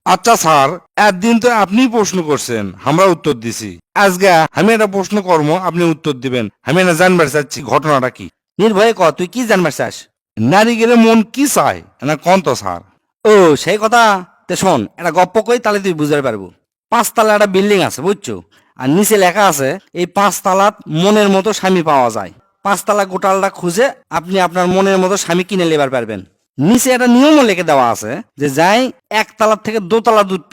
আচ্ছা স্যার, একদিন তো আপনি প্রশ্ন করছেন, আমরা উত্তর দিছি। আজকে আমি একটা প্রশ্ন কর্ম, আপনি উত্তর দিবেন। আমি না জানবার চাচ্ছি ঘটনাটা কি। নির্ভয়ে ক তুই কি জানবার চাস? নারী গেলে মন কি চায় না কোন তো স্যার। ও সেই কথা। তে শোন, একটা গপ্প কই তাহলে তুই বুঝতে পারবো। 5 তলা একটা বিল্ডিং আছে বুঝছো, আর নিচে লেখা আছে এই 5 তলাত মনের মতো স্বামী পাওয়া যায়। 5 তলা গোটালটা খুঁজে আপনি আপনার মনের মতো স্বামী কিনে লেবার পারবেন। নিচে একটা নিয়মও লিখে দেওয়া আছে যে যাই 1 তলার থেকে 2 তলা দুধ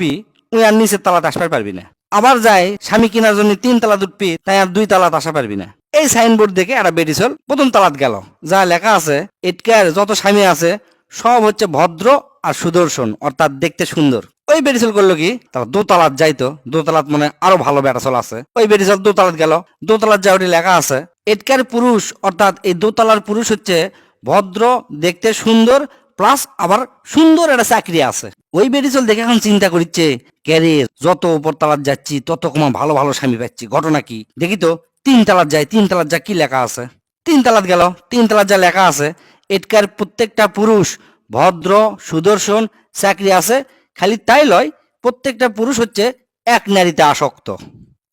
ওই আর নিচের তালাতে আসবার পারবি না। আবার যাই স্বামী কেনার জন্য 3 তলা দুধ তাই আর 2 তলাতে আসা পারবি না। এই সাইনবোর্ড দেখে একটা বেটি চল প্রথম তালাত গেল। যা লেখা আছে এটকার যত স্বামী আছে সব হচ্ছে ভদ্র আর সুদর্শন, অর্থাৎ দেখতে সুন্দর। ওই বেরিচল করলো কি, তার দোতলাত যাইতো, দোতলাত মানে আরো ভালো বেটাচল আছে। ওই বেরিচল দোতলাত গেল, দোতলাত যা ওটি লেখা আছে এটকার পুরুষ, অর্থাৎ এই দোতলার পুরুষ হচ্ছে ভদ্র, দেখতে সুন্দর, প্লাস আবার সুন্দর একটা চাকরি আছে। ওই বেরিচল দেখে এখন চিন্তা করছে, ক্যারে যত উপর তালাত যাচ্ছি তত কমা ভালো ভালো স্বামী পাচ্ছি, ঘটনা কি দেখি তো। 3 তলাত যাই, 3 তলাত যা কি লেখা আছে। 3 তলাত গেল, 3 তলাত যা লেখা আছে এটকার প্রত্যেকটা পুরুষ ভদ্র, সুদর্শন, চাকরি আছে। খালি তাই লয়, প্রত্যেকটা পুরুষ হচ্ছে এক নারীতে আসক্ত।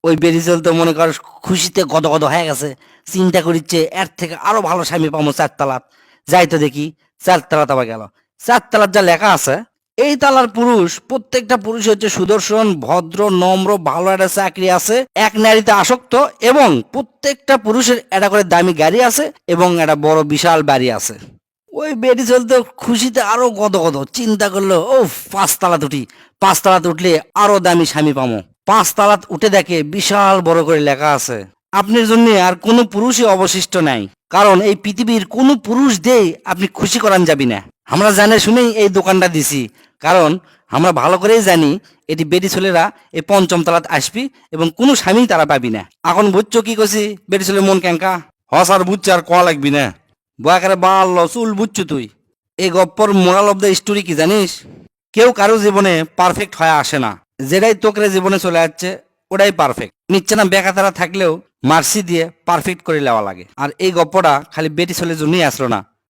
ওই বেরিজল তো মনে কর খুশিতে গদগদ হয়ে গেছে, চিন্তা করিচ্ছে এর থেকে আরো ভালো স্বামী পাবো 4 তলাত। যাই তো দেখি 4 তলাত আবার গেল, 4 তলাত যা লেখা আছে এই তালার পুরুষ প্রত্যেকটা পুরুষ হচ্ছে সুদর্শন, ভদ্র, নম্র, ভালো একটা চাকরি আছে, এক নারীতে আসক্ত, এবং প্রত্যেকটা পুরুষের একটা করে দামি গাড়ি আছে এবং একটা বড় বিশাল বাড়ি আছে। ওই বেটি চলতে খুশিতে আরো গদগদ চিন্তা করলো, ও 5 তলাত উঠি, 5 তলাত উঠলে আরো দামি স্বামী পামো। 5 তলাত উঠে দেখে বিশাল বড় করে লেখা আছে আপনার জন্য আর কোনো পুরুষই অবশিষ্ট নাই, কারণ এই পৃথিবীর কোনো পুরুষ দিয়ে আপনি খুশি করান যাবি না। আমরা জানে শুনেই এই দোকানটা দিছি, কারণ আমরা ভালো করেই জানি এটি বেটি ছেলেরা এই 5ম তলাত আসবি এবং কোনো স্বামী তারা পাবি না। এখন বুঝছো কি করছি বেটি ছেলের মন ক্যাঙ্কা। হ স্যার, বুঝছে আর কোয়া লাগবি না। বয়াকারে বাল চুল বুঝছো তুই। এই গপ্পর মোরাল অব দ্য স্টোরি কি জানিস? কেউ কারো জীবনে পারফেক্ট হয়ে আসে না, যেটাই তোকরে জীবনে চলে যাচ্ছে ওটাই পারফেক্ট। নিচ্ছে না বেকাতারা থাকলেও মার্সি দিয়ে পারফেক্ট করে নেওয়া লাগে। আর এই গপ্পটা খালি বেটি ছেলের জন্যই আসলো না,